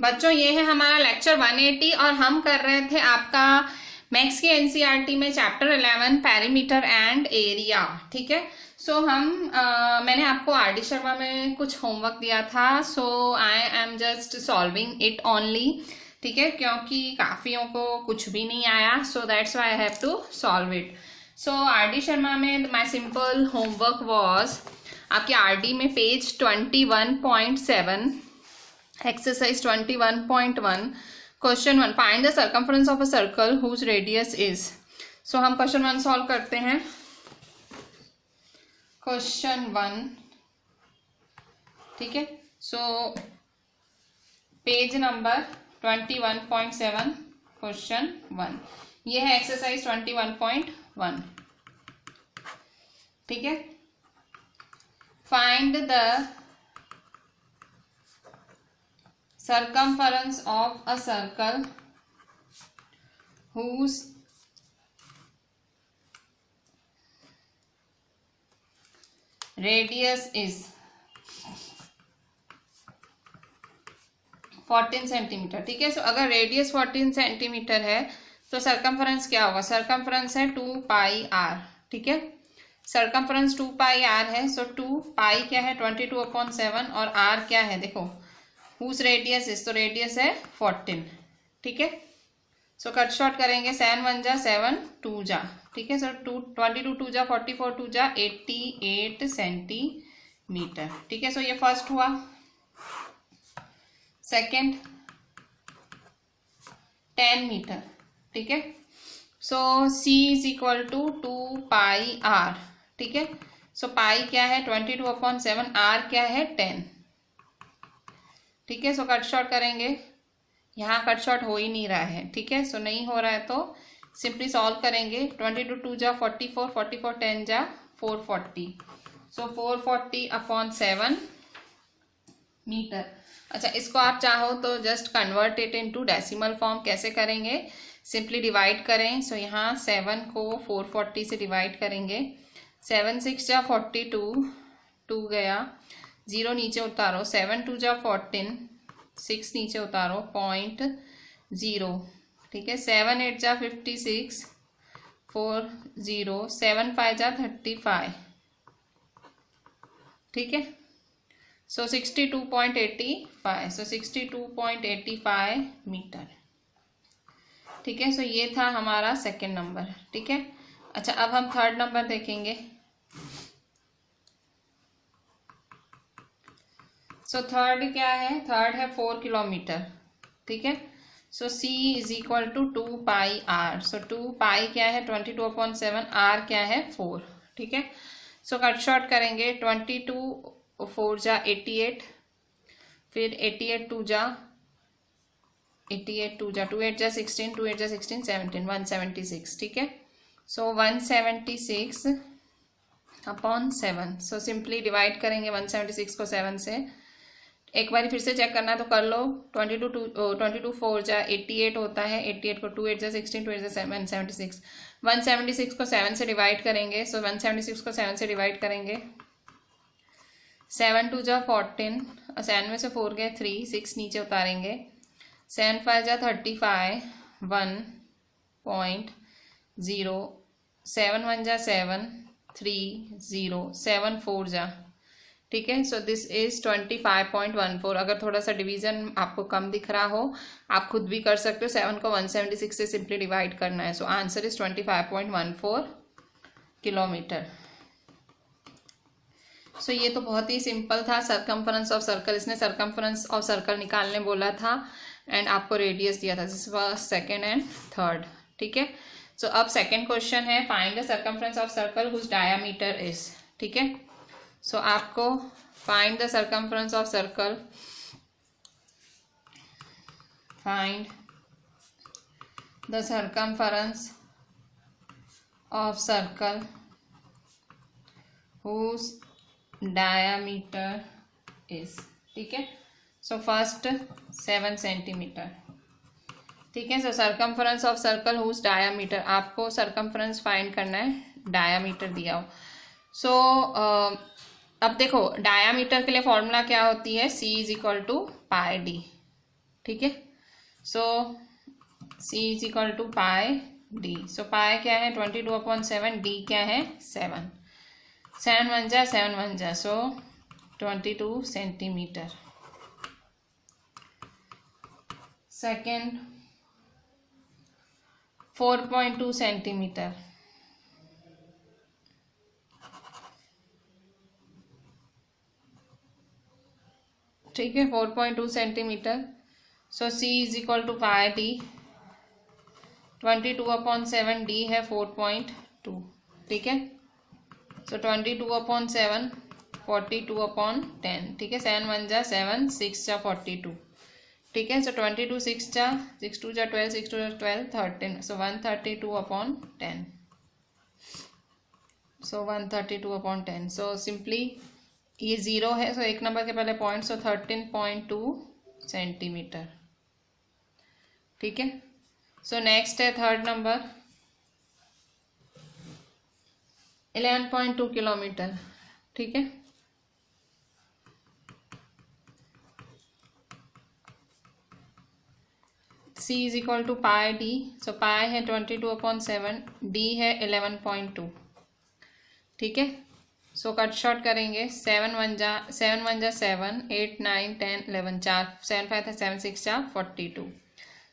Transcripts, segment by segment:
बच्चों ये है हमारा लेक्चर 180 और हम कर रहे थे आपका मैथ्स की एनसीईआरटी में चैप्टर 11 पेरीमीटर एंड एरिया। ठीक है, सो मैंने आपको आरडी शर्मा में कुछ होमवर्क दिया था, so I am just solving it only. ठीक है, क्योंकि काफियों को कुछ भी नहीं आया, so that's why I have to solve it. So RD Sharma में माय सिंपल होमवर्क वाज आपके आरडी में page 21.7 exercise 21.1 question 1 find the circumference of a circle whose radius is. So हम क्वेश्चन 1 सॉल्व करते हैं। क्वेश्चन 1, ठीक है, so page number 21.7 question 1, ये है एक्सरसाइज 21.1। ठीक है, find the circumference of a circle whose radius is 14 centimetre. ठीक है, सो अगर रेडियस 14 सेंटीमीटर है तो सर्कमफ्रेंस क्या होगा? सर्कमफ्रेंस है 2 पाई आर। ठीक है, सर्कमफ्रेंस 2 पाई आर है, सो 2 पाई क्या है 22/7 और आर क्या है देखो हुज रेडियस इज, तो रेडियस है 14। ठीक है, सो कट शॉर्ट करेंगे 7 1 जा 7 2 जा। ठीक है, सो 22 2 जा 44 2 जा 88 सेंटीमीटर। ठीक है, सो ये फर्स्ट हुआ। Second 10 metre. ठीक है, so C is equal to 2 pi are. ठीक है, सो पाई क्या है 22/7, आर क्या है 10। ठीक है, सो कट शॉर्ट करेंगे, यहाँ कट शॉर्ट हो ही नहीं रहा है। ठीक है, सो नहीं हो रहा है तो सिंपली सॉल्व करेंगे। 22 2 जा 44 44 10 जा 440, सो 440/7 मीटर। अच्छा, इसको आप चाहो तो just convert it into decimal form. कैसे करेंगे? सिंपली डिवाइड करें। सो यहाँ 7 को 440 से डिवाइड करेंगे। 7 6 जा 42, 2 गया, 0 नीचे उतारो, 7 2 जा 14, 6 नीचे उतारो, 0.0। ठीक है, 7 8 जा 56, 4 0, 7 5 जा 35। ठीक है, सो 62.85, सो 62.85 मीटर। ठीक है, सो ये था हमारा सेकेंड नंबर। ठीक है, अच्छा अब हम थर्ड नंबर देखेंगे। सो थर्ड क्या है? थर्ड है 4 किलोमीटर। ठीक है, so C is equal to 2 pi R. So 2 pi क्या है 22/7, आर क्या है 4। ठीक है, सो कट शॉर्ट करेंगे। 22 4 जा 88, फिर 88 2 जा 88 2 जा 2 8 जा 16, 2 8 जा 16 17, 176। ठीक है, सो 176/7। सो सिंपली डिवाइड करेंगे 176 को 7 से। एक बार फिर से चेक करना तो कर लो। 22 4 जा 88 होता है, 88 को 2 8 जा 16, 2 8 जा 176। 176 को 7 से डिवाइड करेंगे। सो 176 को 7 से डिवाइड करेंगे। 7 2 जा 14, 7 में से 4 गए 3, 6 नीचे उतारेंगे। 7 5 जा 35, 1.0, 7 1 जा 7, 3 0, 7 4 जा। ठीक है, सो दिस इज 25.14। अगर थोड़ा सा डिवीजन आपको कम दिख रहा हो आप खुद भी कर सकते हो। 7 को 176 से सिंपली डिवाइड करना है। So answer is 25.14 kilometre. So ये तो बहुत ही सिंपल था। सर्कमफ्रेंस ऑफ सर्कल, इसने सर्कमफ्रेंस ऑफ सर्कल निकालने बोला था एंड आपको रेडियस दिया था। This was second and third. ठीक है, सो अब सेकेंड क्वेश्चन है find the circumference of circle whose diameter is. ठीक है, सो आपको find the circumference of circle, find the circumference of circle whose diameter is. ठीक है, सो फर्स्ट 7 सेंटीमीटर। ठीक है, so circumference of circle whose diameter, आपको circumference find करना है, डायमीटर दिया हो। सो अब देखो डायामीटर के लिए फॉर्मूला क्या होती है? C is equal to pi D. ठीक है। So C is equal to pi D. So pi क्या है 22/7, डी क्या है 7, 7 1 जा, सो 22 सेंटीमीटर। सेकेंड 4.2 सेंटीमीटर, ठीक है 4.2 centimetre. So C is equal to pi D, 22/7, D है 4.2, ठीक है। सो 22/7 42/10, ठीक है। 7 1 जा 7, 6 जा 42, ठीक है। सो 22 6 जा 6 2 जा 12, 6 2 जा 12 13, सो 132/10, सो 132/10। सो सिंपली ये 0 है, सो एक नंबर के पहले पॉइंट, सो 13.2 सेंटीमीटर, ठीक है। सो नेक्स्ट है थर्ड नंबर 11.2 किलोमीटर, ठीक है। C is equal to pi D. So pi है 22/7, डी है 11.2, ठीक है। सो कट शॉर्ट करेंगे, 7 1 जा 7, 8 9 10 11, 4 7 5 था, 7 6 जा 42,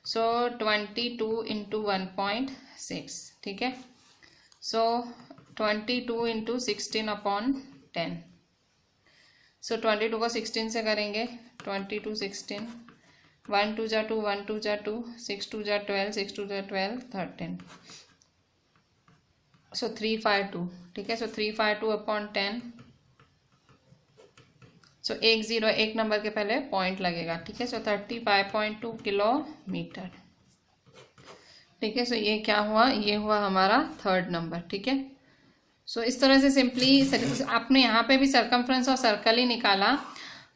सो 22 इंटू 1.6, ठीक है। सो 22 इंटू 16/10, सो 22 को 16 से करेंगे, 22 16, 1 2 जा 2, 1 2 जा 2, 6 2 जा 12, 6 2 जा 12 13, सो 352, ठीक है। सो 352/10, सो 10 एक नंबर के पहले पॉइंट लगेगा, ठीक है। सो 35.2 किलोमीटर, ठीक है। सो ये क्या हुआ, ये हुआ हमारा थर्ड नंबर, ठीक है। सो इस तरह से सिंपली आपने यहाँ पे भी सर्कमफ्रेंस और सर्कल ही निकाला,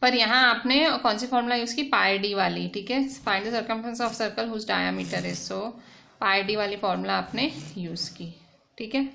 पर यहाँ आपने कौन सी फॉर्मूला यूज़ की, पाई डी वाली, ठीक है। Find the circumference of circle whose diameter is, so pi D वाली फॉर्मूला आपने यूज़ की, ठीक है।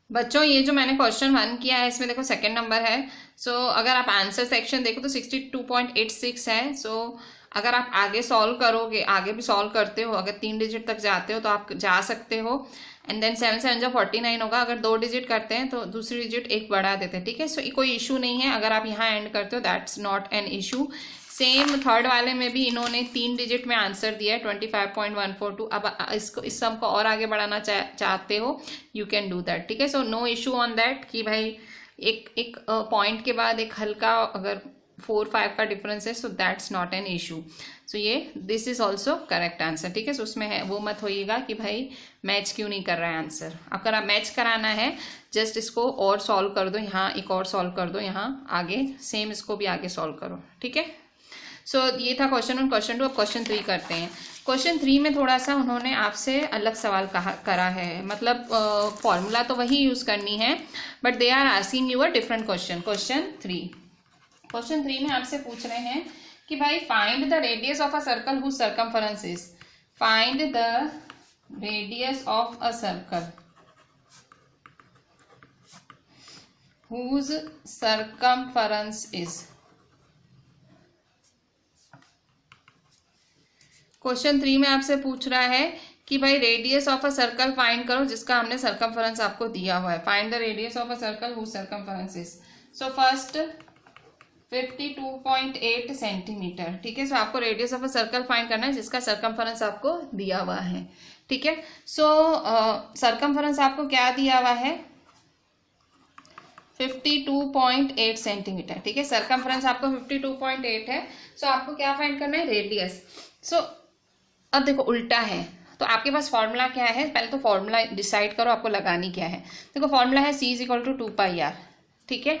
बच्चों ये जो मैंने क्वेश्चन 1 किया है इसमें देखो सेकंड नंबर है। सो अगर आप आंसर सेक्शन देखो तो 62.86 है। सो अगर आप आगे सॉल्व करोगे, आगे भी सॉल्व करते हो, अगर 3 डिजिट तक जाते हो तो आप जा सकते हो। एंड देन 7 7 जा 49 होगा। अगर 2 डिजिट करते हैं तो दूसरी डिजिट एक बढ़ा देते हैं, ठीक है। सो कोई इशू नहीं है, अगर आप यहाँ एंड करते हो that's not an issue. Same third वाले में भी इन्होंने 3 डिजिट में आंसर दिया है 25.142। अब इसको इस सम को और आगे बढ़ाना चाहते हो, यू कैन डू दैट, ठीक है। So no issue on that कि भाई एक पॉइंट के बाद एक हल्का अगर 4 5 का डिफरेंस है, so that's not an issue. So ये this is also correct answer, ठीक है। सो उसमें है वो मत होइएगा कि भाई मैच क्यों नहीं कर रहा है आंसर। अगर आप मैच कराना है जस्ट इसको और सॉल्व कर दो, यहाँ एक और सॉल्व कर दो, यहाँ आगे सेम इसको भी आगे सॉल्व करो, ठीक है। सो ये था क्वेश्चन 1। क्वेश्चन 2 अब क्वेश्चन 3 करते हैं। क्वेश्चन 3 में थोड़ा सा उन्होंने आपसे अलग सवाल करा है, मतलब फॉर्मूला तो वही यूज करनी है but they are asking you a different question. Question 3 में आपसे पूछ रहे हैं कि भाई find the radius of a circle whose circumference is, find the radius of a circle whose circumference is. Question 3 में आपसे पूछ रहा है कि भाई radius of a circle find करो जिसका हमने सर्कमफरेंस आपको दिया हुआ है। Find the radius of a circle whose circumference is. So first 52.8 centimetre, ठीक है। सो आपको radius of a circle find करना है जिसका सर्कमफरेंस आपको दिया हुआ है, ठीक है। सो सर्कमफरेंस आपको क्या दिया हुआ है 52.8 सेंटीमीटर, ठीक है। सर्कमफरेंस आपको 52.8 है। सो आपको क्या फाइंड करना है रेडियस। सो अब देखो उल्टा है, तो आपके पास फॉर्मूला क्या है, पहले तो फॉर्मूला डिसाइड करो आपको लगानी क्या है। देखो फॉर्मूला है C = 2πr, ठीक है।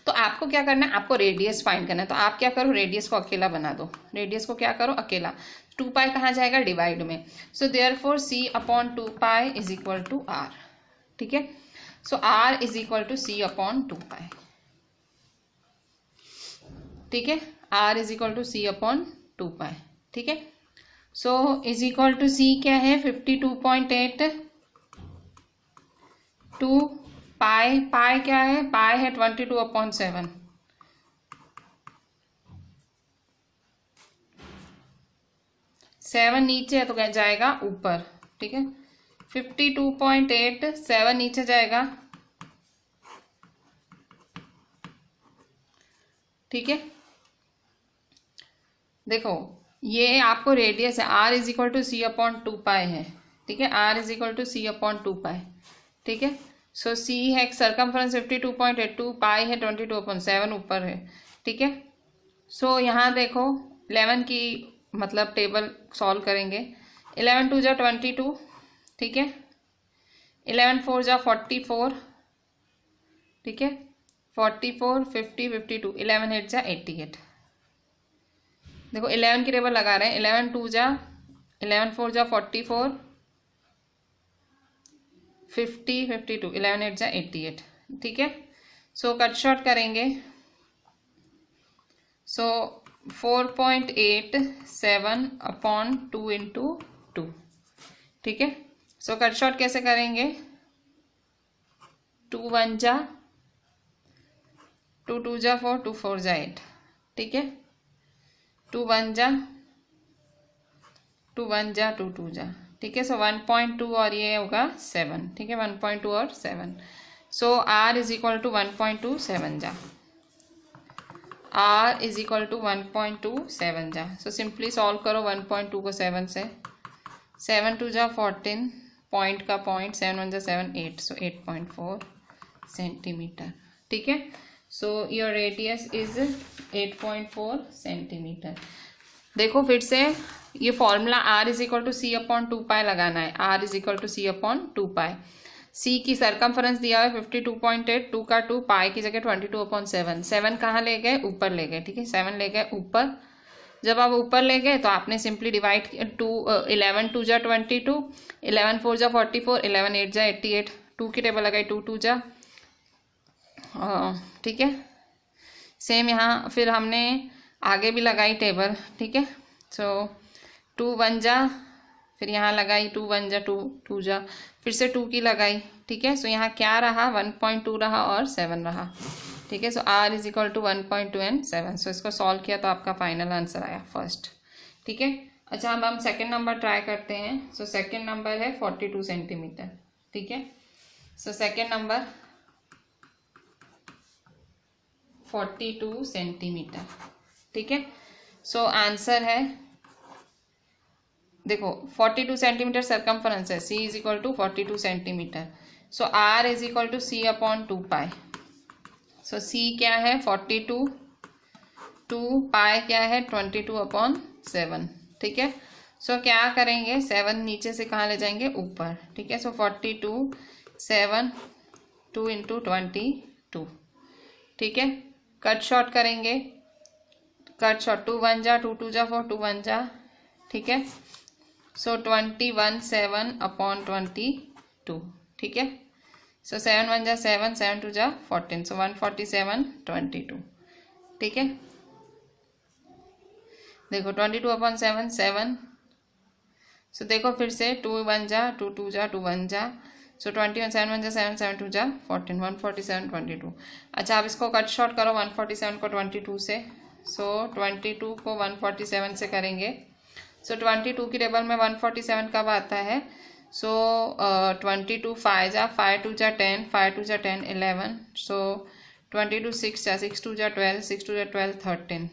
तो आपको क्या करना है, आपको रेडियस फाइंड करना है। तो आप क्या करो रेडियस को अकेला बना दो, रेडियस को क्या करो अकेला, 2π कहाँ जाएगा डिवाइड में। सो देयरफॉर C/2π = r, ठीक है। सो r = C/2π, ठीक है। r = C/2π, ठीक है। So is equal to C क्या है 52.8, 2 पाई, पाई क्या है, पाई है 22/7, 7 नीचे है तो क्या जाएगा ऊपर, ठीक है। 52.8 7 नीचे जाएगा, ठीक है। देखो ये आपको रेडियस है, r is equal to C upon 2 pi है, ठीक है। r is equal to C upon 2 pi, ठीक है। सो c है सरकमफ्रेंस 52.82, पाई है 22/7 ऊपर है, ठीक है। सो यहाँ देखो 11 की मतलब टेबल सॉल्व करेंगे। 11 2 जा 22, ठीक है। 11 4 जा 44, ठीक है। 44 50 52, 11 8 जा 88। देखो 11 की टेबल लगा रहे हैं। 11 2 जा 11 4 जा 44 50 52, 11 8 जा 88, ठीक है। सो कट शॉर्ट करेंगे। सो 4.87 अपॉन 2 इंटू 2, ठीक है। सो कट शॉर्ट कैसे करेंगे? 2 1 जा 2 2 जा 4 2 4 जा 8, ठीक है। 2 1 जा 2 1 जा 2 2 जा, ठीक है। सो 1.2 और ये होगा 7, ठीक है। 1.2 और 7, सो r इज इक्वल टू 1.27 जा, r इज इक्वल टू 1.27 जा। सो सिंपली सॉल्व करो 1.2 को 7 से। 7 2 जा 14, पॉइंट का पॉइंट, 7 1 जा 7 8, सो 8.4 सेंटीमीटर, ठीक है। So your radius is 8.4 centimetre. देखो फिर से ये formula r is equal to C upon 2 pi लगाना है। r is equal to C upon 2 pi. c की सरकमफ्रेंस दिया हुआ है 52.8, 2 का 2, पाई की जगह 22/7। 7 कहाँ ले गए? ऊपर ले गए, ठीक है। 7 ले गए ऊपर। जब आप ऊपर ले गए तो आपने सिंपली डिवाइड किया। 11 2 जा 22, 11 4 जा 44, 11 8 जा 88। 2 की टेबल लगाई, 2 2 जा, ठीक है। सेम यहाँ फिर हमने आगे भी लगाई टेबल, ठीक है। सो 2 1 जा, फिर यहाँ लगाई 2 1 जा 2 2 जा, फिर से 2 की लगाई, ठीक है। सो यहाँ क्या रहा? 1.2 रहा और 7 रहा, ठीक है। So r is equal to 1.2 and 7। So इसको सॉल्व किया तो आपका फाइनल आंसर आया फर्स्ट, ठीक है। अच्छा अब हम सेकेंड नंबर ट्राई करते हैं। सो सेकेंड नंबर है 42 सेंटीमीटर, ठीक है। सो सेकेंड नंबर 42 सेंटीमीटर, ठीक है। सो आंसर है, देखो 42 सेंटीमीटर सरकमफ्रेंस है, c is equal to 42 centimetre. So r is equal to c upon 2 pi. So c क्या है? 42, 2 पाई क्या है? 22/7, ठीक है। सो क्या करेंगे? 7 नीचे से कहाँ ले जाएंगे? ऊपर, ठीक है। सो 42 7 2 इंटू 22, ठीक है। कट शॉर्ट करेंगे। कट शॉर्ट 2 1 जा 2 2 जा 4 2 1 जा, ठीक है। सो 21 7 अपॉन 22, ठीक है। सो 7 1 जा 7 7 2 जा 14, सो 147/22, ठीक है। देखो 22/7 7। सो देखो फिर से 2 1 जा 2 2 जा 2 1 जा, सो 21 7 1 जा 7 7 2 जा 14, 147/22। अच्छा आप इसको कट शॉर्ट करो 147 को 22 से। सो 22 को 147 से करेंगे। सो 22 की टेबल में 147 कब आता है? सो 22 5 जा 5 2 जा 10, 5 2 जा 10 11, सो 22 6 जा 6 2 जा 12, 6 2 जा 12 13,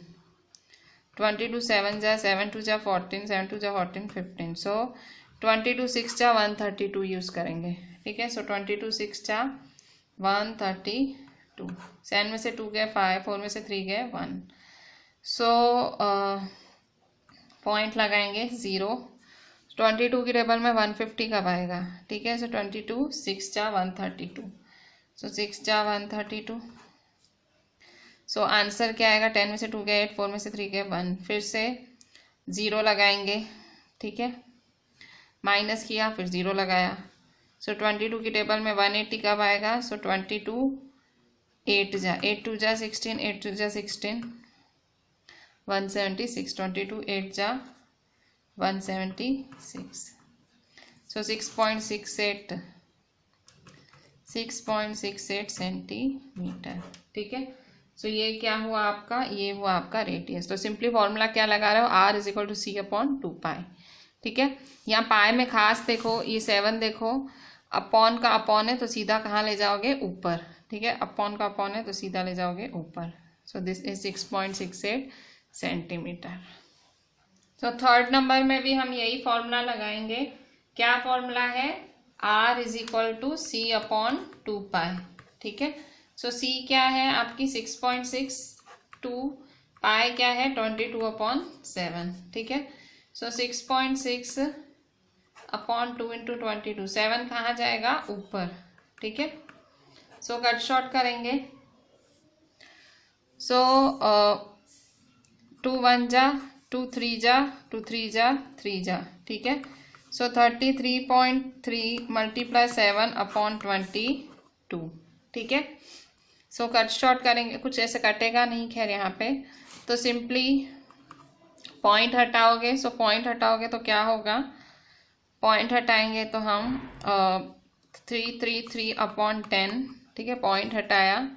22 7 जा 7 2 जा 14, 7 2 जा 14 15, सो 22 6 जा 132 यूज़ करेंगे, ठीक है। सो 22 6 जा 132, 7 में से 2 गए 5, 4 में से 3 गए 1, सो पॉइंट लगाएंगे 0। 22 की टेबल में 150 कब आएगा? ठीक है। सो 22 6 जा 132, सो 6 जा 132। सो आंसर क्या आएगा? 10 में से 2 गए 8, 4 में से 3 गए 1, फिर से 0 लगाएंगे, ठीक है। माइनस किया फिर 0 लगाया। सो 22 की टेबल में 180 कब आएगा? सो 22 8 जा 8 2 जा 16, 8 2 जा 16, 176, 22 8 जा 176, सो 6.68 सेंटीमीटर, ठीक है। सो ये क्या हुआ आपका, ये हुआ आपका रेडियस। तो सिंपली फॉर्मूला क्या लगा रहे हो, r is equal to C upon 2 pi. ठीक है, यहाँ पाई में खास देखो, ये 7 देखो, अपॉन का अपॉन है तो सीधा कहाँ ले जाओगे, ऊपर। ठीक है, अपॉन का अपॉन है तो सीधा ले जाओगे ऊपर। So this is 6.68 centimetre. तो थर्ड नंबर में भी हम यही फॉर्मूला लगाएंगे। क्या फॉर्मूला है, r is equal to C upon 2 pi. ठीक है, सो सी क्या है आपकी 6.62, पाई क्या है 22/7। ठीक है, सो 6.6 अपॉन 2 इंटू 22, 7 कहाँ जाएगा, ऊपर। ठीक है, सो कट शॉर्ट करेंगे। सो 2 1 जा, 2 3 जा, 2 3 जा, 3 जा। ठीक है, सो 33.3 मल्टीप्लाई 7 अपॉन 22। ठीक है, सो कट शॉर्ट करेंगे, कुछ ऐसे कटेगा नहीं खैर यहाँ पे। तो सिंपली पॉइंट हटाओगे, सो पॉइंट हटाओगे तो क्या होगा, पॉइंट हटाएंगे तो हम 333 अपॉन 10। ठीक है, पॉइंट हटाया,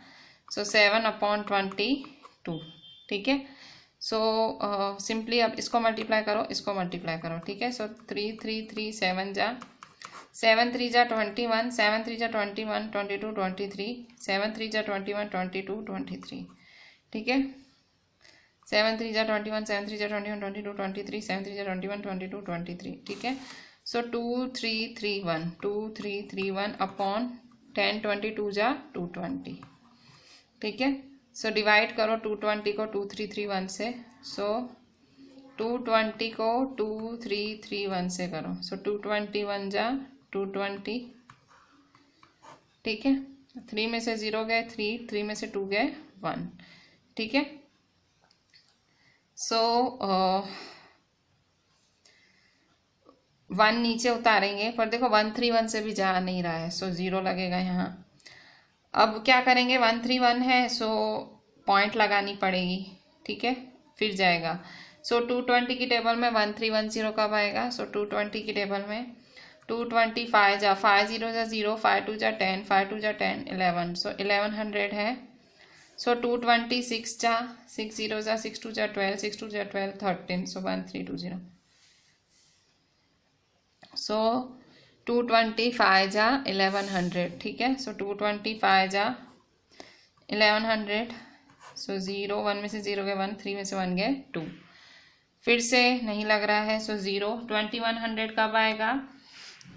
सो 7 अपॉन 22। ठीक है, सो सिंपली अब इसको मल्टीप्लाई करो, इसको मल्टीप्लाई करो। ठीक है, सो 333 7 जा, 7 3 जा 21, 7 3 जा 21, 22 23, 7 3 जा 21 22 23। ठीक है, 7 3 जा 21, 7 3 जा 21 22 23, 7 3 जा 21 22 23। ठीक है, सो 2331 अपॉन 10 22 जा 220। ठीक है, सो डिवाइड करो 220 को 2331 से, सो 220 को 2331 से करो, सो 221 जा 220। ठीक है, 3 में से 0 गए 3, 3 में से 2 गए 1। ठीक है, सो 1 नीचे उतारेंगे, पर देखो 131 से भी जा नहीं रहा है, सो 0 लगेगा यहाँ। अब क्या करेंगे, 131 है, सो पॉइंट लगानी पड़ेगी। ठीक है, फिर जाएगा, सो 220 की टेबल में 1310 कब आएगा, सो 220 की टेबल में 225 जा, 5 0 जा 0, 5 2 जा 10, 5 2 जा 10, 11, सो 1100 है। सो 226 जा, 6 0 जा 6 2 जा 12, 6 2 जा 12, 13, सो 1320। सो 225 जा 1100। ठीक है, सो 225 जा 1100, सो 0 1 में से 0 गए 1, 3 में से 1 गए 2, फिर से नहीं लग रहा है, सो 0 2100 कब आएगा,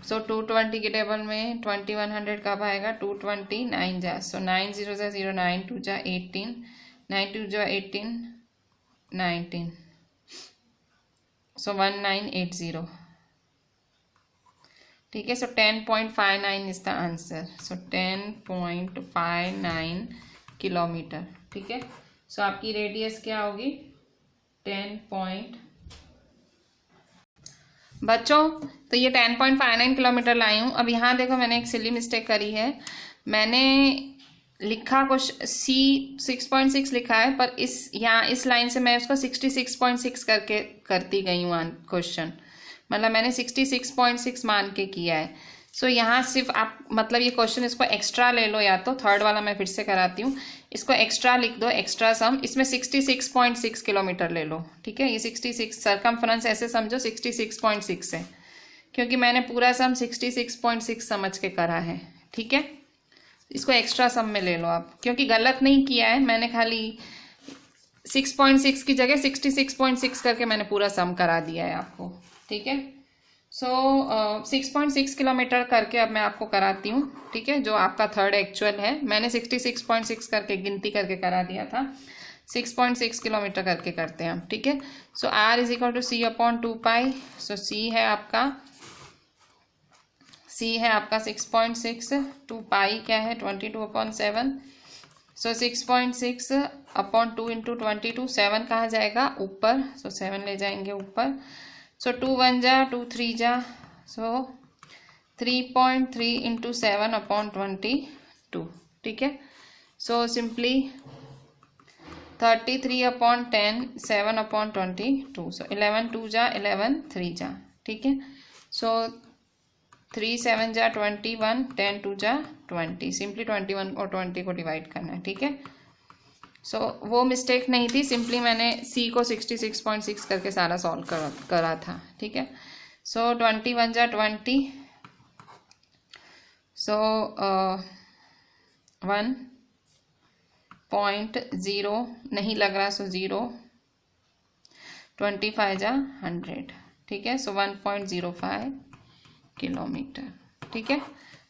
सो 220 की टेबल में 2100 कब आएगा, 229 जा, सो 9 0 जा 0, 9 2 जा 18, 9 2 जा 18 19, सो 1980। ठीक है, सो 10.59 is the answer, so 10.59 kilometre. ठीक है, सो आपकी रेडियस क्या होगी, 10 बच्चों, तो ये 10.59 किलोमीटर लाई हूँ। अब यहाँ देखो मैंने एक सिली मिस्टेक करी है, मैंने लिखा कुछ C 6.6 लिखा है, पर यहाँ इस लाइन से मैं उसको 66.6 करके करती गई हूँ क्वेश्चन, मतलब मैंने 66.6 मान के किया है। सो यहाँ सिर्फ आप मतलब ये क्वेश्चन इसको एक्स्ट्रा ले लो, या तो थर्ड वाला मैं फिर से कराती हूँ, इसको एक्स्ट्रा लिख दो, एक्स्ट्रा सम, इसमें 66.6 किलोमीटर ले लो। ठीक है, ये 66 सरकमफ्रेंस ऐसे समझो 66.6 है, क्योंकि मैंने पूरा सम 66.6 समझ के करा है। ठीक है, इसको एक्स्ट्रा सम में ले लो आप, क्योंकि गलत नहीं किया है मैंने, खाली 6.6 की जगह 66.6 करके मैंने पूरा सम करा दिया है आपको। ठीक है, सो 6.6 किलोमीटर करके अब मैं आपको कराती हूँ। ठीक है, जो आपका थर्ड एक्चुअल है, मैंने 66.6 करके गिनती करके करा दिया था, 6.6 किलोमीटर करके करते हैं हम। ठीक है, so R is equal to C upon 2 pi. So C है आपका 6.6, 2 पाई क्या है 22/7, सो 6.6 अपॉन 2 इंटू 22, 7 कहाँ जाएगा, ऊपर, सो 7 ले जाएंगे ऊपर। सो 2 1 जा 2 3 जा, सो 3.3 इंटू 7 अपॉन 22। ठीक है, सो सिंपली 33/10, 7 अपॉन 22, सो 11 2 जा 11 3 जा। ठीक है, सो 3 7 जा 21, 10 2 जा 20, सिंपली 21 और 20 को डिवाइड करना है। ठीक है, सो वो मिस्टेक नहीं थी, सिंपली मैंने सी को 66.6 करके सारा सॉल्व करा था, ठीक है। सो 21 जा 20, सो 1.0 नहीं लग रहा, सो 0, 25 जा 100, ठीक है। सो 1.05 किलोमीटर, ठीक है।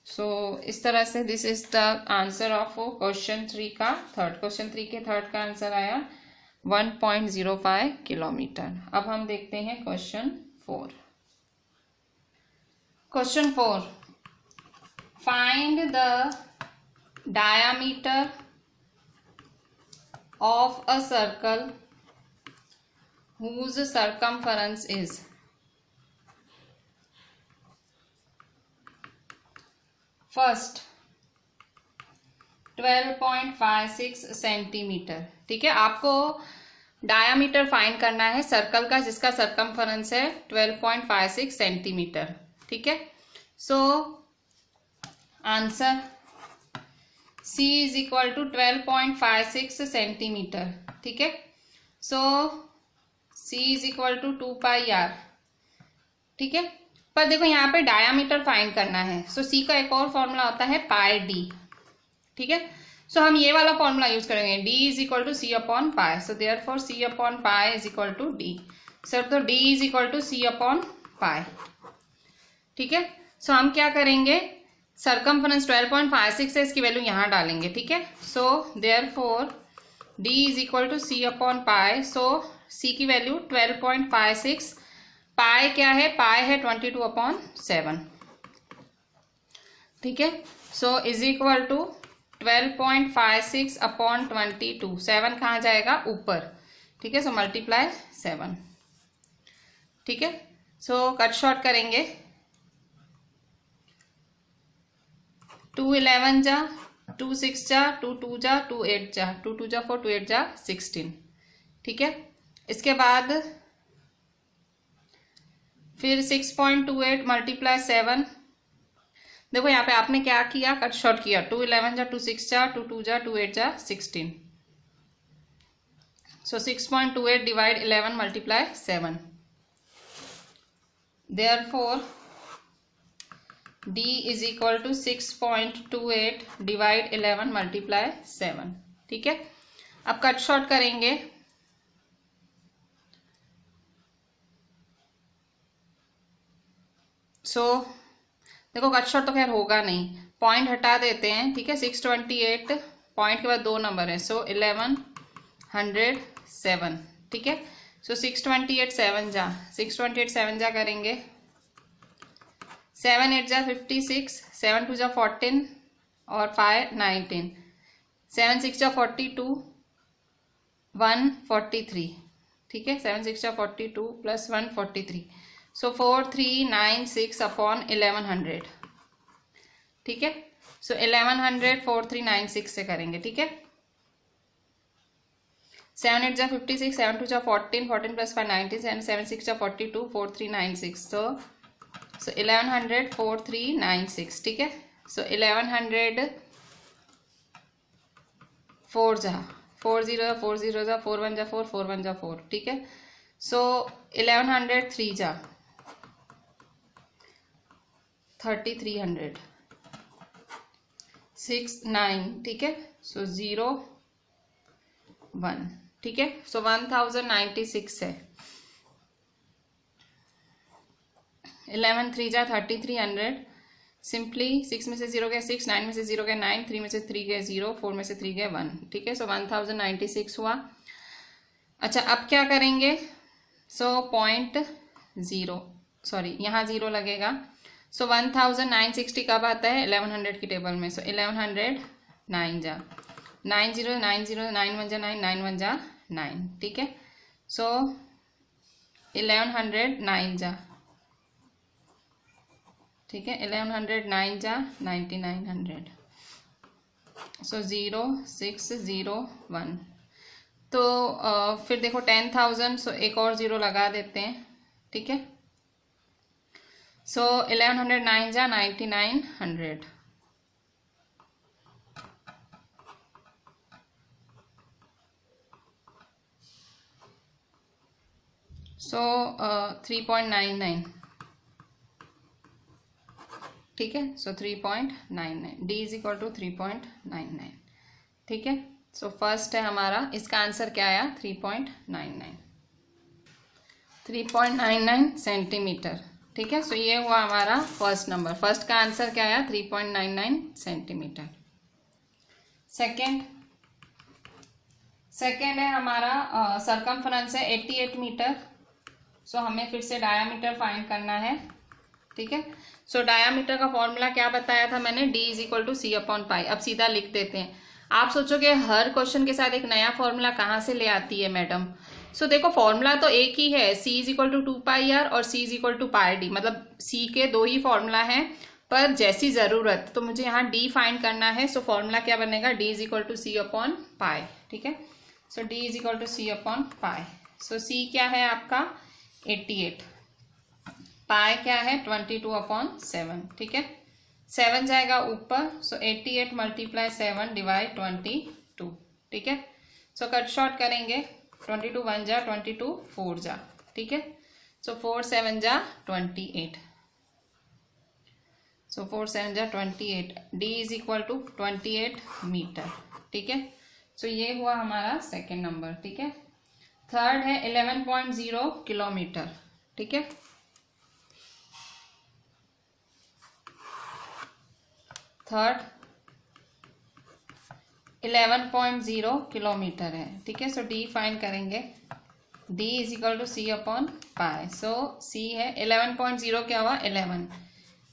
सो इस तरह से this is the answer of question 3 का थर्ड। क्वेश्चन 3 के थर्ड का आंसर आया 1.05 किलोमीटर। अब हम देखते हैं question 4। Question 4, find the diameter of a circle whose circumference is first 12.56 centimetre, ठीक है। आपको डायामीटर फाइंड करना है सर्कल का जिसका सरकमफरेंस है 12.56 सेंटीमीटर, ठीक है। So answer C is equal to 12.56 centimetre, ठीक है। So C is equal to 2πr, ठीक है। पर देखो यहाँ पे डायामीटर फाइंड करना है, सो C का एक और फॉर्मूला होता है पाई डी, ठीक है। सो हम ये वाला फॉर्मूला यूज करेंगे, D is equal to C upon pi, so therefore C upon pi is equal to D। Sir तो D is equal to C upon pi, ठीक है। सो हम क्या करेंगे, सरकमफरेंस 12.56 है, इसकी वैल्यू यहाँ डालेंगे, ठीक है। So therefore D is equal to C upon pi, so C की वैल्यू 12.56, पाई क्या है, पाई है 22/7, ठीक है। So is equal to 12.56 upon 22, 7 कहाँ जाएगा ऊपर, ठीक है। सो मल्टीप्लाई 7, ठीक है। सो कट शॉर्ट करेंगे, 2 11 जा, 2 6 जा, 2 2 जा, 2 8 जा, 2 2 जा 4, 2 8 जा 16, ठीक है। इसके बाद फिर 6.28 मल्टीप्लाई 7, देखो यहाँ पे आपने क्या किया, कट शॉर्ट किया, 2 11 जा, 2 6 जा, 2 2 जा, 2 8 जा 16, so 6.28 divide 11 multiply 7, therefore D is equal to 6.28 divide 11 multiply 7, ठीक है। अब कट शॉर्ट करेंगे, सो देखो कट शॉर्ट तो खैर होगा नहीं, पॉइंट हटा देते हैं, ठीक है। 628 पॉइंट के बाद 2 नंबर है, सो 1107, ठीक है। सो 628 7 जा करेंगे, 7 8 जा 56, 7 2 जा 14 और 5 19, 7 6 जा 42, 143, ठीक है। 7 6 जा 42 प्लस 143, सो 4396 अपॉन 1100, ठीक है। सो 1100 4396 से करेंगे, ठीक है। 7 8 जा 56, 7 2 जा 14, 14 प्लस 5 19, 7 6 जा 42, 4396, सो 1100 4396, ठीक है। सो 1100 4 जा 4 0 4 0 जा 4 1 जा 4 4 1 जा 4, ठीक है। सो 1100 3 जा 3300 6 9, ठीक है। सो 0 1, ठीक है। सो 1096 है, 11 3 जा 3300, सिंपली 6 में से 0 गया 6, 9 में से 0 गया 9, 3 में से 3 गया 0, 4 में से 3 गया 1, ठीक है। सो 1096 हुआ। अच्छा अब क्या करेंगे, सो सॉरी यहाँ 0 लगेगा, सो 1960 कब आता है 1100 की टेबल में, सो 1100 9 जा 9 0 9 0 9 1 जा 9 9 1 जा 9, ठीक है। सो 1100 9 जा, ठीक है। 1100 9 जा 9900, सो 0 6 0 1, तो फिर देखो 10,000, सो एक और 0 लगा देते हैं, ठीक है। सो 1100 9 जा 9900, सो 3.99, ठीक है। सो 3.99, डी इज इक्वल टू 3.99, ठीक है। सो फर्स्ट है हमारा, इसका आंसर क्या आया 3.99 सेंटीमीटर, ठीक है। सो ये हुआ हमारा फर्स्ट नंबर, फर्स्ट का आंसर क्या आया 3.99 सेंटीमीटर। सेकेंड है हमारा सरकमफ्रेंस है 88 मीटर। सो हमें फिर से डायामीटर फाइंड करना है, ठीक है। सो डायामीटर का फॉर्मूला क्या बताया था मैंने, d is equal to C upon pi. अब सीधा लिख देते हैं। आप सोचोगे हर क्वेश्चन के साथ एक नया फॉर्मूला कहाँ से ले आती है मैडम। सो देखो फॉर्मूला तो एक ही है, C is equal to 2πr और C is equal to pi D, मतलब सी के दो ही फॉर्मूला हैं, पर जैसी जरूरत तो मुझे यहाँ डी फाइंड करना है। सो फॉर्मूला क्या बनेगा, D is equal to C upon pi, ठीक है। So D is equal to C upon pi. So C क्या है आपका 88, पाई क्या है 22/7, ठीक है। 7 जाएगा ऊपर, सो 88 मल्टीप्लाई 7 डिवाइड 22, ठीक है। सो कट शॉर्ट करेंगे, 22 1 जा 22 4 जा, ठीक है। सो 4 7 जा 28, सो 4 7 जा 28, d is equal to 28 metre, ठीक है। सो ये हुआ हमारा सेकेंड नंबर, ठीक है। थर्ड है 11.0 किलोमीटर, ठीक है। थर्ड 11.0 किलोमीटर है, ठीक है। सो डी फाइंड करेंगे, D is equal to C upon pi. So C है 11.0 क्या हुआ 11,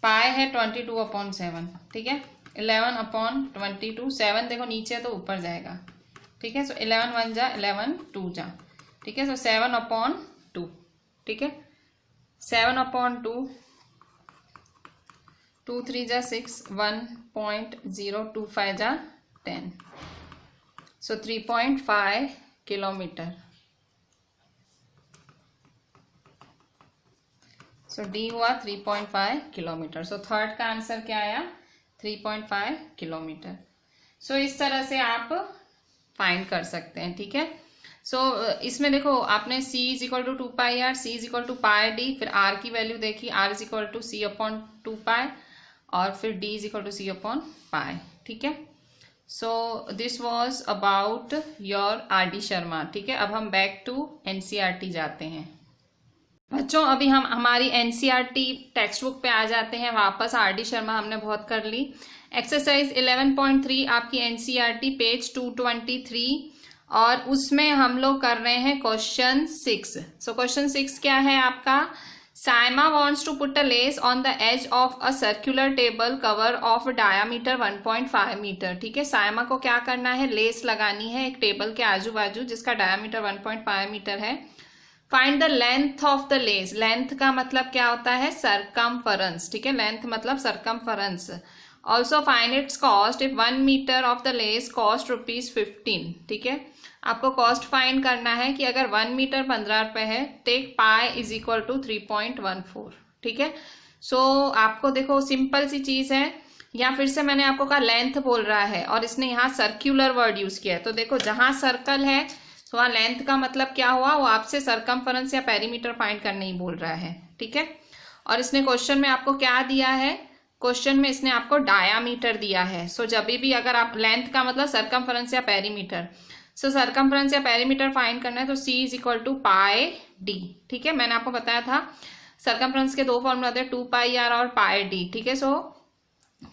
पाई है 22/7, ठीक है। 11/22, 7 देखो नीचे तो ऊपर जाएगा, ठीक है। सो 11 1 जा 11 2 जा, ठीक है। सो 7/2, ठीक है। 7/2, 2 3 जा 6, 1.025 जा 10, सो 3.5 किलोमीटर। सो डी हुआ 3.5 किलोमीटर। सो थर्ड का आंसर क्या आया 3.5 किलोमीटर। सो इस तरह से आप फाइंड कर सकते हैं, ठीक है। सो इसमें देखो आपने c is equal to 2πr, c is equal to pi D, फिर r की वैल्यू देखी, r is equal to C upon 2π, और फिर d is equal to C upon pi, ठीक है। So this was about your RD Sharma, ठीक है। अब हम बैक टू NCERT जाते हैं बच्चों। अभी हम हमारी NCERT टेक्स्ट बुक पे आ जाते हैं वापस। RD शर्मा हमने बहुत कर ली। एक्सरसाइज 11.3 आपकी NCERT पेज 223, और उसमें हम लोग कर रहे हैं क्वेश्चन 6। सो क्वेश्चन 6 क्या है आपका, Saima wants to put a lace on the edge of a circular table cover of diameter 1.5 metre, ठीक है। साइमा को क्या करना है, लेस लगानी है एक टेबल के आजू बाजू जिसका डायमीटर 1.5 मीटर है। Find the length of the less, length का मतलब क्या होता है सरकमफरेंस, ठीक है। लेंथ मतलब circumference. Also find its cost if 1 metre of the lace cost ₹15, ठीक है। आपको कॉस्ट फाइंड करना है कि अगर 1 मीटर 15 रुपए है, take pi is equal to 3.14, ठीक है। सो आपको देखो सिंपल सी चीज है, या फिर से मैंने आपको कहा लेंथ बोल रहा है और इसने यहाँ सर्क्यूलर वर्ड यूज किया है, तो देखो जहां सर्कल है तो वहाँ लेंथ का मतलब क्या हुआ, वो आपसे सरकमफरेंस या पेरीमीटर फाइंड करने ही बोल रहा है, ठीक है। और इसने क्वेश्चन में आपको क्या दिया है, क्वेश्चन में इसने आपको डायामीटर दिया है। सो जब भी अगर आप लेंथ का मतलब सरकमफरेंस या पेरीमीटर, सो सरकमफरेंस या पेरीमीटर फाइंड करना है तो C is equal to pi D, ठीक है। मैंने आपको बताया था सरकमफरेंस के दो फॉर्मूला होते हैं 2πr और पाई डी, ठीक है। सो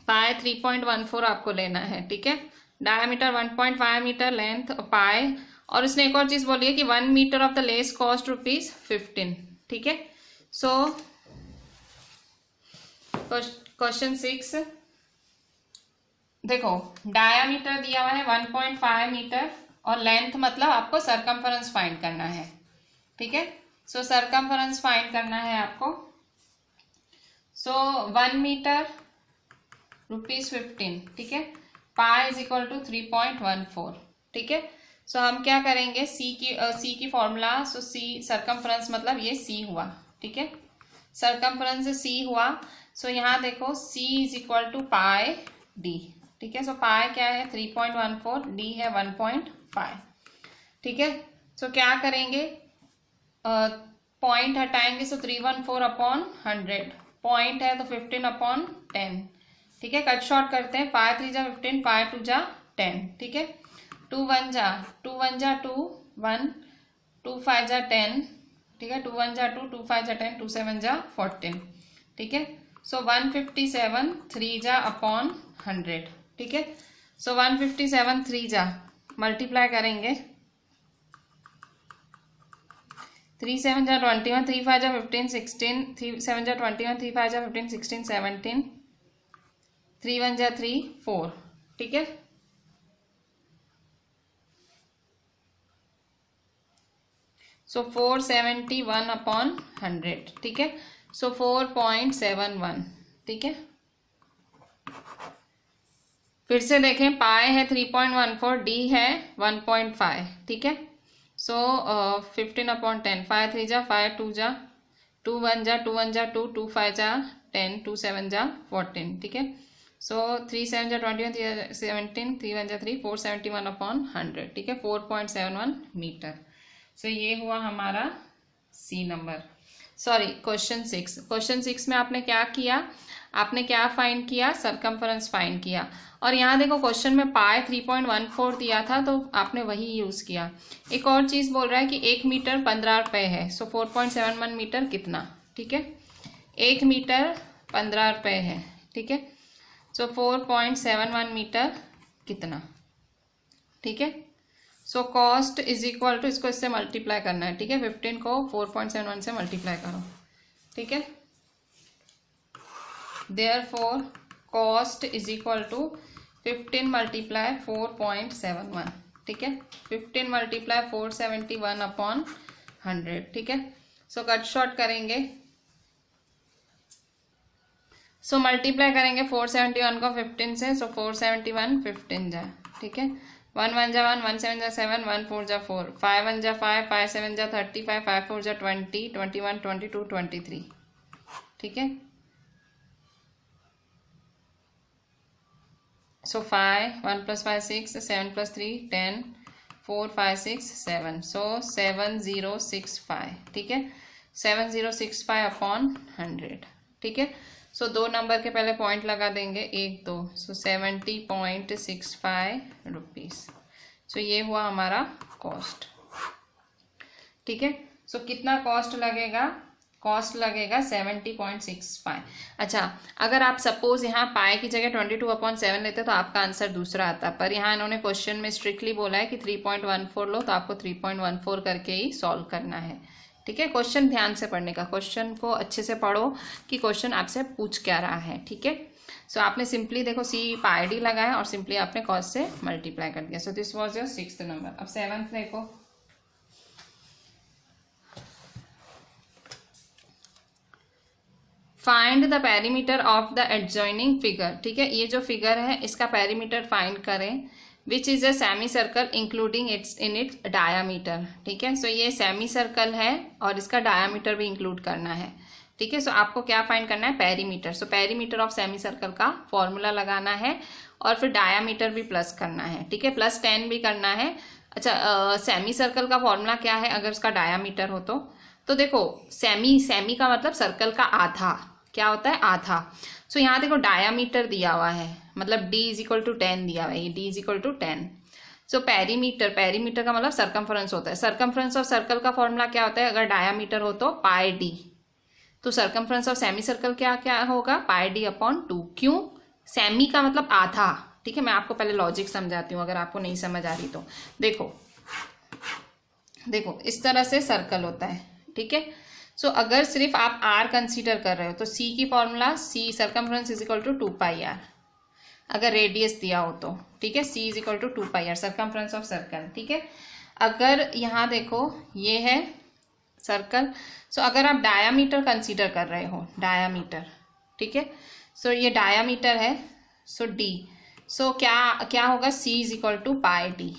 पाई 3.14 आपको लेना है, ठीक है। डायमीटर 1.5 मीटर, लेंथ पाई, और इसने एक और चीज बोली है कि 1 metre of the lace cost ₹15, ठीक है। सो क्वेश्चन 6 देखो, डायामीटर दिया हुआ है 1.5 मीटर और लेंथ मतलब आपको सरकमफरेंस फाइंड करना है, ठीक है। सो सरकमफरेंस फाइंड करना है आपको। सो 1 मीटर ₹15, ठीक है। पाई इज इक्वल टू 3.14, ठीक है। सो हम क्या करेंगे, सी की फॉर्मूला, सो सी सरकमफरेंस मतलब ये सी हुआ, ठीक है। सरकमफरेंस सी हुआ। सो यहाँ देखो C is equal to pi D, ठीक है। सो पाई क्या है 3.14, डी है 1.5, ठीक है। सो क्या करेंगे, पॉइंट हटाएंगे सो 314 अपॉन 100, पॉइंट है तो 15 अपॉन 10, ठीक है। कट शॉर्ट करते हैं, 5 3 जा 15, 5 2 जा 10, ठीक है। 2 1 जा 2 1 जा 2 1, 2 5 जा 10, ठीक है। 2 1 जा 2, 2 5 जा 10, 2 7 जा 14, ठीक है। सो 157 3 जा अपॉन 100, ठीक है। सो 157 3 जा मल्टीप्लाई करेंगे, 3 7 जा 21, 3 5 जा 15 16, 3 7 जा 21, 3 5 जा 15 16 17, 3 1 जा 3 4, ठीक है। सो 471 अपॉन 100, ठीक है। सो 4.71, ठीक है। फिर से देखें, पाई है 3.14, डी है 1.5, ठीक है। सो 15 अपॉन 10, 5 3 जा 5 2 जा 2 1 जा 2 1 जा 2, 2 5 जा 10, 2 7 जा 14, ठीक है। सो 3 7 जा 21, 3 17, 3 1 जा 3, 471 अपॉन 100, ठीक है। 4.71 मीटर। सो ये हुआ हमारा c number, sorry question 6। Question 6 में आपने क्या किया, आपने क्या फाइंड किया, सरकमफरेंस फाइंड किया। और यहाँ देखो क्वेश्चन में पाई 3.14 दिया था तो आपने वही यूज किया। एक और चीज बोल रहा है कि 1 मीटर 15 रुपए है, सो 4.71 मीटर कितना, ठीक है। 1 मीटर 15 रुपए है, ठीक है। सो 4.71 मीटर कितना, ठीक है। So cost is equal to, इसको इससे मल्टीप्लाई करना है, ठीक है। 15 को 4.71 से मल्टीप्लाई करो, ठीक है। Therefore cost is equal to 15 multiply 4.71, ठीक है। 15 multiply 471 अपॉन 100, ठीक है। सो कट शॉर्ट करेंगे, सो मल्टीप्लाई करेंगे 471 को 15 से, सो 471 15 जाए, ठीक है। 1 1 जा 1, 1 7 जा 7, 1 4 जा 4, 5 1 जा 5, 5 7 जा 35, 5 4 जा 20, 21 22 23, ठीक है। So 5, 1 plus 5 6, 7 plus 3 10, 4 5 6 7, so 7065, ठीक है। 7065 अपॉन 100, ठीक है। सो 2 नंबर के पहले पॉइंट लगा देंगे, 1 2, सो 70.65 रुपीज़। सो ये हुआ हमारा कॉस्ट, ठीक है। सो कितना कॉस्ट लगेगा, कॉस्ट लगेगा 70.65। अच्छा, अगर आप सपोज यहाँ पाई की जगह 22/7 लेते तो आपका आंसर दूसरा आता, पर यहाँ इन्होंने क्वेश्चन में स्ट्रिक्टली बोला है कि 3.14 लो, तो आपको 3.14 करके ही सॉल्व करना है, ठीक है। क्वेश्चन ध्यान से पढ़ने का, क्वेश्चन को अच्छे से पढ़ो कि क्वेश्चन आपसे पूछ क्या रहा है, ठीक है। सो आपने सिंपली देखो सी पाई डी लगाया और सिंपली आपने कॉस्ट से मल्टीप्लाई कर दिया। सो this was your 6th number. अब 7th देखो, find the perimeter of the adjoining figure, ठीक है। ये जो फिगर है इसका पेरीमीटर फाइंड करें, which is a semi circle including it's in its diameter, ठीक है। सो ये सेमी सर्कल है और इसका डायामीटर भी इंक्लूड करना है, ठीक है। सो आपको क्या फाइंड करना है, perimeter. So perimeter of semi circle का फॉर्मूला लगाना है और फिर डायामीटर भी प्लस करना है, ठीक है। प्लस 10 भी करना है। अच्छा, सेमी सर्कल का फॉर्मूला क्या है अगर उसका डायामीटर हो तो देखो सेमी का मतलब सर्कल का आधा, क्या होता है, आधा। सो यहाँ देखो डायामीटर दिया हुआ है, मतलब d इज इक्वल टू 10 दिया हुआ है, d is equal to 10। So perimeter का मतलब सरकमफ्रेंस होता है। सरकमफ्रेंस ऑफ सर्कल का फॉर्मूला क्या होता है, अगर डायामीटर हो तो पाई d, तो सरकमफ्रेंस ऑफ सेमी सर्कल क्या क्या होगा, पाई d अपॉन 2। क्यों, सेमी का मतलब आधा, ठीक है। मैं आपको पहले लॉजिक समझाती हूँ अगर आपको नहीं समझ आ रही तो। देखो इस तरह से सर्कल होता है, ठीक है। सो अगर सिर्फ आप r कंसीडर कर रहे हो तो c की formula, c circumference is equal to 2πr, अगर रेडियस दिया हो तो, ठीक है। c is equal to 2πr circumference of circle, ठीक है। अगर यहाँ देखो ये है सर्कल, सो अगर आप डायामीटर कंसीडर कर रहे हो, डायामीटर, ठीक है। सो ये डायामीटर है, सो d, सो क्या होगा, c is equal to pi d,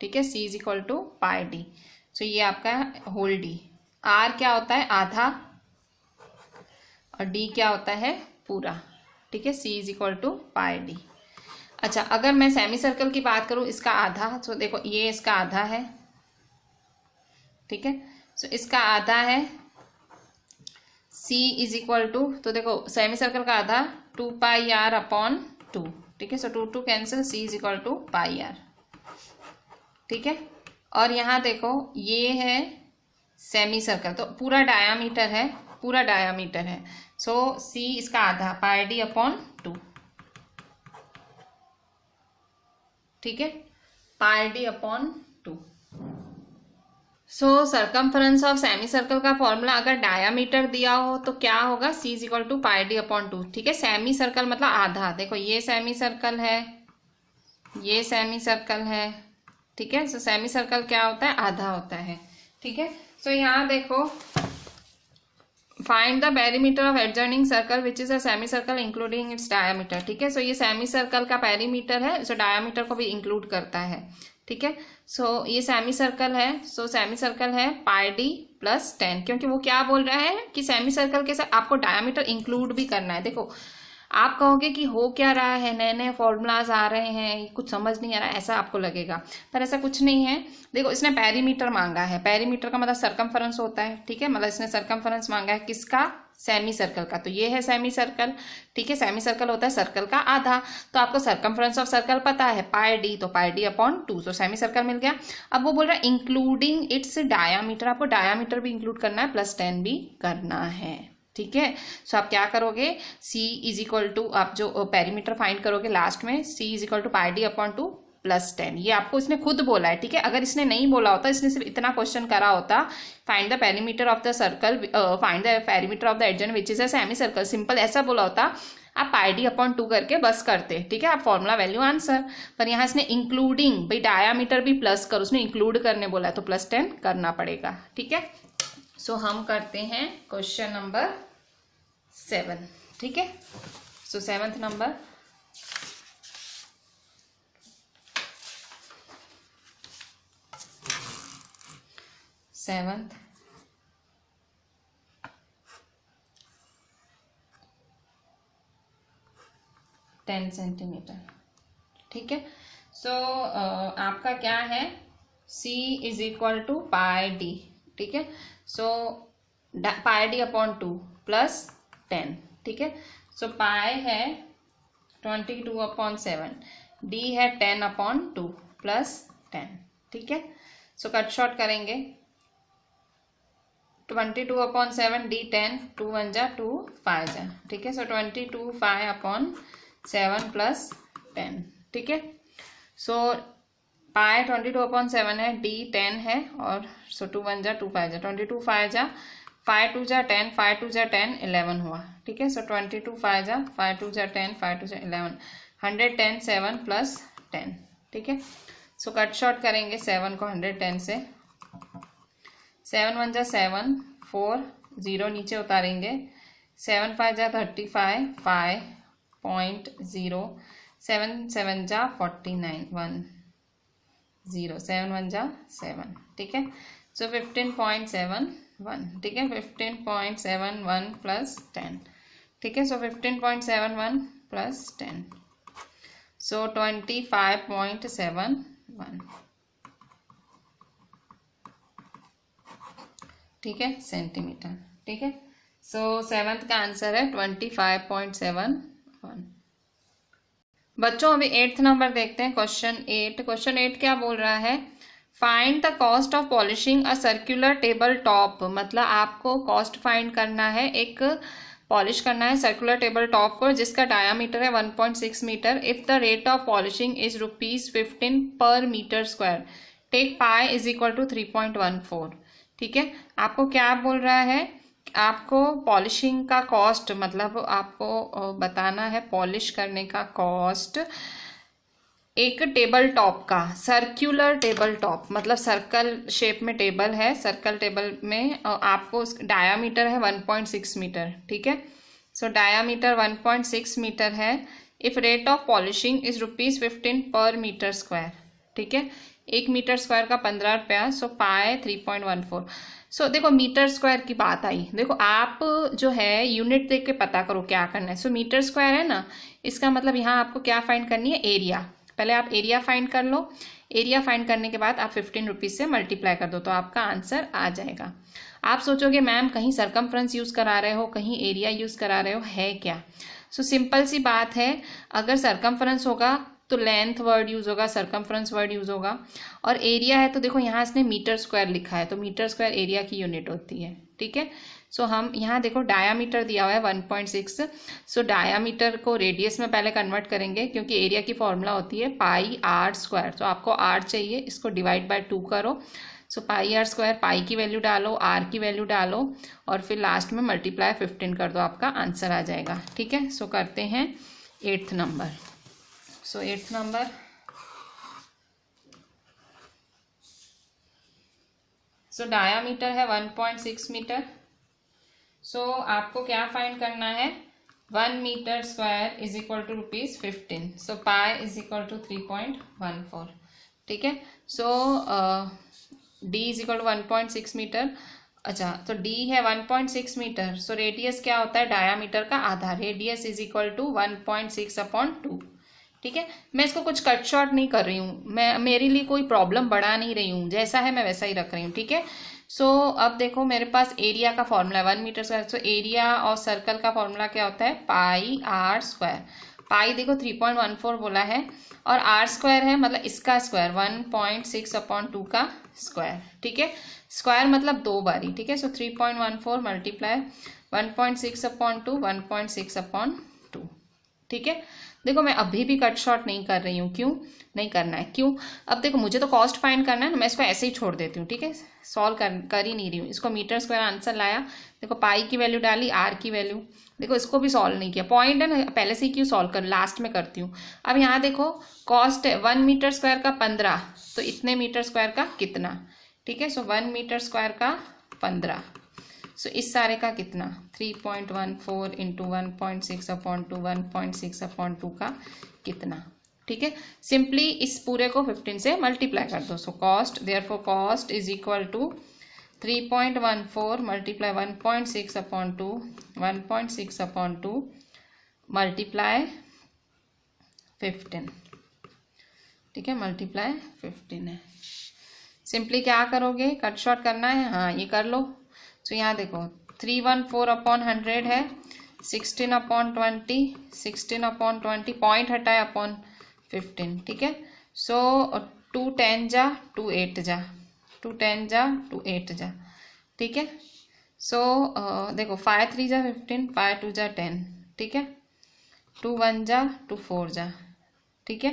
ठीक है। c is equal to pi d। So ये आपका होल d। r क्या होता है, आधा, और d क्या होता है, पूरा, ठीक है। c is equal to pi d। अच्छा, अगर मैं सेमी सर्कल की बात करूं, इसका आधा, तो देखो ये इसका आधा है, ठीक है। सो इसका आधा है c इज इक्वल टू, तो देखो सेमी सर्कल का आधा 2 पाई आर अपॉन 2, ठीक है। So 2 2 cancel, c is equal to pi are, ठीक है। और यहाँ देखो ये है सेमी सर्कल, तो पूरा डायामीटर है, पूरा डायामीटर है। सो c इसका आधा पाई d अपॉन 2, ठीक है, pi d upon 2। So circumference of semi circle का फॉर्मूला अगर डायामीटर दिया हो तो क्या होगा, c is equal to pi d upon 2, ठीक है। सेमी सर्कल मतलब आधा, देखो ये सेमी सर्कल है, ये सेमी सर्कल है, ठीक है। सो सेमी सर्कल क्या होता है, आधा होता है, ठीक है। सो यहाँ देखो find the perimeter of adjoining circle which is a semi circle including it's diameter, ठीक है। सो ये सेमी सर्कल का पेरीमीटर है, सो डायामीटर को भी इंक्लूड करता है, ठीक है। सो ये सेमी सर्कल है, सो सेमी सर्कल है पाई d प्लस 10, क्योंकि वो क्या बोल रहा है कि सेमी सर्कल के साथ आपको डायामीटर इंक्लूड भी करना है। देखो आप कहोगे कि हो क्या रहा है, नए नए फॉर्मूलाज आ रहे हैं, कुछ समझ नहीं आ रहा है, ऐसा आपको लगेगा, पर ऐसा कुछ नहीं है। देखो इसने पेरीमीटर मांगा है, पेरीमीटर का मतलब सर्कमफ्रेंस होता है, ठीक है। मतलब इसने सर्कमफ्रेंस मांगा है किसका, सेमी सर्कल का, तो ये है सेमी सर्कल, ठीक है। सेमी सर्कल होता है सर्कल का आधा, तो आपको सर्कमफ्रेंस ऑफ सर्कल पता है पाई d, तो पाई d अपॉन 2, सो सेमी सर्कल मिल गया। अब वो बोल रहा है इंक्लूडिंग इट्स डायामीटर, आपको डायामीटर भी इंक्लूड करना है, प्लस 10 भी करना है, ठीक है। सो आप क्या करोगे, c इज इक्वल टू, आप जो पेरीमीटर फाइंड करोगे लास्ट में, c is equal to pi d upon 2 plus 10, ये आपको इसने खुद बोला है, ठीक है। अगर इसने नहीं बोला होता, इसने सिर्फ इतना क्वेश्चन करा होता, find the perimeter of the circle, find the perimeter of the adjoint which is a semi circle, simple ऐसा बोला होता, आप पाई d अपॉन 2 करके बस करते, ठीक है, आप फॉर्मूला वैल्यू आंसर। पर यहाँ इसने इंक्लूडिंग, भाई डायामीटर भी प्लस करो, उसने इंक्लूड करने बोला है, तो प्लस 10 करना पड़ेगा, ठीक है। सो हम करते हैं क्वेश्चन नंबर 7, ठीक है। सो 7th नंबर, सेवंथ 10 सेंटीमीटर, ठीक है। सो आपका क्या है, c is equal to pi d, ठीक है। So pi d upon 2 plus 10, ठीक है। सो पाई है 22 अपॉन 7, d है 10 अपॉन 2 प्लस 10, ठीक है। सो कट शॉर्ट करेंगे, 22 अपॉन 7 d 10, 2 1 जा 2 5 जा, ठीक है। सो 22 5 अपॉन 7 प्लस 10, ठीक है। सो पाई 22 अपॉन 7 है, d 10 है, और सो 2 1 जा 2 5 जा, 22 5 जा 5 2 जा 10, 5 2 जा 10, 11 हुआ, ठीक है। सो 22 5 जा 5 2 जा 10, 5 2 जा 11, 110 7 प्लस 10, ठीक है। सो कट शॉर्ट करेंगे 7 को 110 से, 7 1 जा 7, 4 0 नीचे उतारेंगे, 7 5 जा 35, 5.0, 7 7 जा 49, 1 0, 7 1 जा 7, ठीक है। सो 15.71, ठीक है, 15.71 प्लस 10, ठीक है। सो 15.71 प्लस 10, सो 25.71, ठीक है, सेंटीमीटर, ठीक है। सो 7th का आंसर है 25.71। बच्चों अभी 8th नंबर देखते हैं, क्वेश्चन 8। क्वेश्चन 8 क्या बोल रहा है, find the cost of polishing a circular table top, मतलब आपको कॉस्ट फाइंड करना है, एक पॉलिश करना है सर्कुलर टेबल टॉप को जिसका डायामीटर है 1.6 metre. If the rate of polishing is ₹15 per metre square, take pi is equal to 3.14, ठीक है। आपको क्या बोल रहा है, आपको पॉलिशिंग का कॉस्ट, मतलब आपको बताना है पॉलिश करने का कॉस्ट एक टेबल टॉप का, सर्कुलर टेबल टॉप, मतलब सर्कल शेप में टेबल है, सर्कल टेबल में आपको डायामीटर है 1.6 मीटर, ठीक है। सो डायामीटर 1.6 मीटर है। If rate of polishing is ₹15 per metre square, ठीक है, 1 मीटर स्क्वायर का 15 रुपया, सो पाई 3.14। सो देखो मीटर स्क्वायर की बात आई, देखो आप जो है यूनिट देख के पता करो क्या करना है। सो मीटर स्क्वायर है ना, इसका मतलब यहाँ आपको क्या फाइंड करनी है, एरिया, पहले आप एरिया फाइंड कर लो, एरिया फाइंड करने के बाद आप 15 रुपीज़ से मल्टीप्लाई कर दो तो आपका आंसर आ जाएगा। आप सोचोगे मैम कहीं सरकमफ्रेंस यूज़ करा रहे हो, कहीं एरिया यूज़ करा रहे हो, है क्या? सो सिंपल सी बात है, अगर सरकमफ्रेंस होगा तो लेंथ वर्ड यूज़ होगा, सरकमफ्रेंस वर्ड यूज़ होगा, और एरिया है तो देखो यहाँ इसने मीटर स्क्वायर लिखा है तो मीटर स्क्वायर एरिया की यूनिट होती है, ठीक है। सो हम यहाँ देखो डायामीटर दिया हुआ है 1.6, सो डायामीटर को रेडियस में पहले कन्वर्ट करेंगे क्योंकि एरिया की फॉर्मूला होती है पाई आर स्क्वायर, तो आपको आर चाहिए, इसको डिवाइड बाय 2 करो, सो पाई आर स्क्वायर, पाई की वैल्यू डालो, आर की वैल्यू डालो और फिर लास्ट में मल्टीप्लाई 15 कर दो, आपका आंसर आ जाएगा, ठीक है। सो करते हैं 8th नंबर। सो 8th नंबर, सो डायामीटर है 1.6 मीटर। सो आपको क्या फाइंड करना है, 1 metre square is equal to ₹15, so pi is equal to 3.14, ठीक है। So D is equal to 1.6 metre, अच्छा तो डी है 1.6 मीटर, सो रेडियस क्या होता है, डायामीटर का आधा, रेडियस इज इक्वल टू 1.6/2, ठीक है। मैं इसको कुछ कट शॉर्ट नहीं कर रही हूँ, मैं मेरे लिए कोई प्रॉब्लम बढ़ा नहीं रही हूँ, जैसा है मैं वैसा ही रख रही हूँ, ठीक है। सो अब देखो मेरे पास एरिया का फॉर्मूला है 1 मीटर स्क्वायर, सो एरिया और सर्कल का फॉर्मूला क्या होता है, पाई आर स्क्वायर, पाई देखो 3.14 बोला है और आर स्क्वायर है मतलब इसका स्क्वायर 1.6/2 का स्क्वायर, ठीक है। स्क्वायर मतलब 2 बारी, ठीक है। सो 3.14 मल्टीप्लाई 1.6/2 1.6/2, ठीक है। देखो मैं अभी भी कट शॉर्ट नहीं कर रही हूँ, क्यों नहीं करना है, क्यों, अब देखो मुझे तो कॉस्ट फाइंड करना है ना, मैं इसको ऐसे ही छोड़ देती हूँ, ठीक है, सॉल्व कर ही नहीं रही हूँ। इसको मीटर स्क्वायर आंसर लाया, देखो पाई की वैल्यू डाली, आर की वैल्यू, देखो इसको भी सॉल्व नहीं किया, पॉइंट है ना, पहले से ही क्यों सॉल्व कर, लास्ट में करती हूँ। अब यहाँ देखो कॉस्ट है 1 मीटर स्क्वायर का 15, तो इतने मीटर स्क्वायर का कितना, ठीक है। सो 1 मीटर स्क्वायर का 15, सो इस सारे का कितना, 3.14 इंटू 1.6/2 1.6/2 का कितना, ठीक है। सिंपली इस पूरे को 15 से मल्टीप्लाई कर दो, so cost, therefore cost is equal to 3.14 multiply 1.6/2 1.6/2 multiply 15, ठीक है, मल्टीप्लाई 15 है। सिंपली क्या करोगे, कट शॉर्ट करना है, हाँ ये कर लो। तो यहाँ देखो 314/100 है, 16/20 16/20 पॉइंट हटाए अपॉन 15, ठीक है। सो 2 10 जा 2 8 जा 2 10 जा 2 8 जा, ठीक है। सो देखो 5 3 जा 15 5 2 जा 10, ठीक है, 2 1 जा 2 4 जा, ठीक है।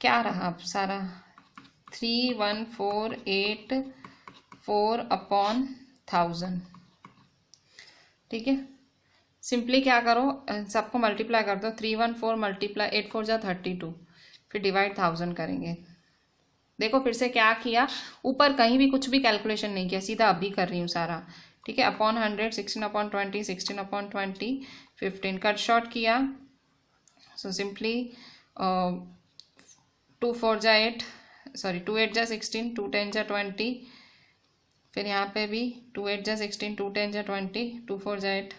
क्या रहा अब सारा, 31484/1000, ठीक है। सिंपली क्या करो, सबको मल्टीप्लाई कर दो, 314 मल्टीप्लाई 8 4 जा 32, फिर डिवाइड 1000 करेंगे। देखो फिर से क्या किया, ऊपर कहीं भी कुछ भी कैलकुलेशन नहीं किया, सीधा अभी कर रही हूँ सारा, ठीक है। अपॉन 100 16/20 16/20 15 कट शॉर्ट किया, सो सिंपली 2 4 जा 8 सॉरी 2 8 जा 16 2 10 जा 20, फिर यहाँ पे भी 2 8 जा 16 2 10 जा 20 2 4 जा 8,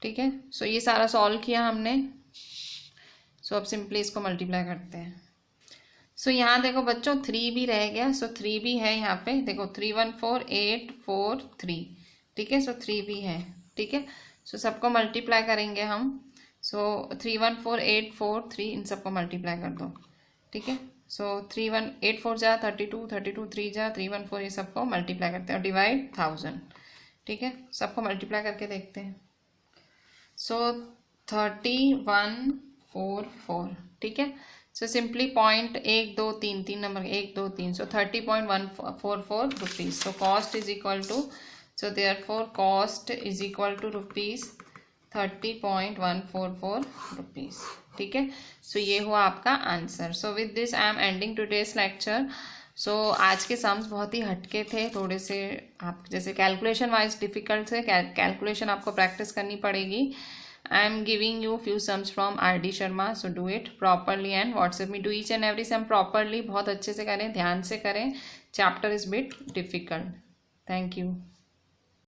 ठीक है। सो ये सारा सॉल्व किया हमने। सो अब सिंपली इसको मल्टीप्लाई करते हैं। सो यहाँ देखो बच्चों 3 भी रह गया, सो 3 भी है यहाँ पे, देखो 314843, ठीक है। सो 3 भी है, ठीक है। सो सबको मल्टीप्लाई करेंगे हम, सो 314843 इन सबको मल्टीप्लाई कर दो, ठीक है। सो 318 4 जा 32 32 3 जा 314, ये सबको मल्टीप्लाई करते हैं और डिवाइड 1000, ठीक है। सबको मल्टीप्लाई करके देखते हैं। सो 3144, ठीक है। So simply point 1 2 3 3 number 1 2 3, so 30.144 rupees. So cost is equal to, so therefore cost is equal to ₹30.144 rupees, ठीक है। सो ये हुआ आपका answer. So with this I am ending today's lecture. So आज के सम्स बहुत ही हटके थे, थोड़े से आप जैसे कैलकुलेशन वाइज डिफिकल्ट थे, कैलकुलेशन आपको प्रैक्टिस करनी पड़ेगी। I am giving you few sums from RD Sharma, so do it properly and WhatsApp me, do each and every sum properly, बहुत अच्छे से करें, ध्यान से करें, chapter is bit difficult. Thank you.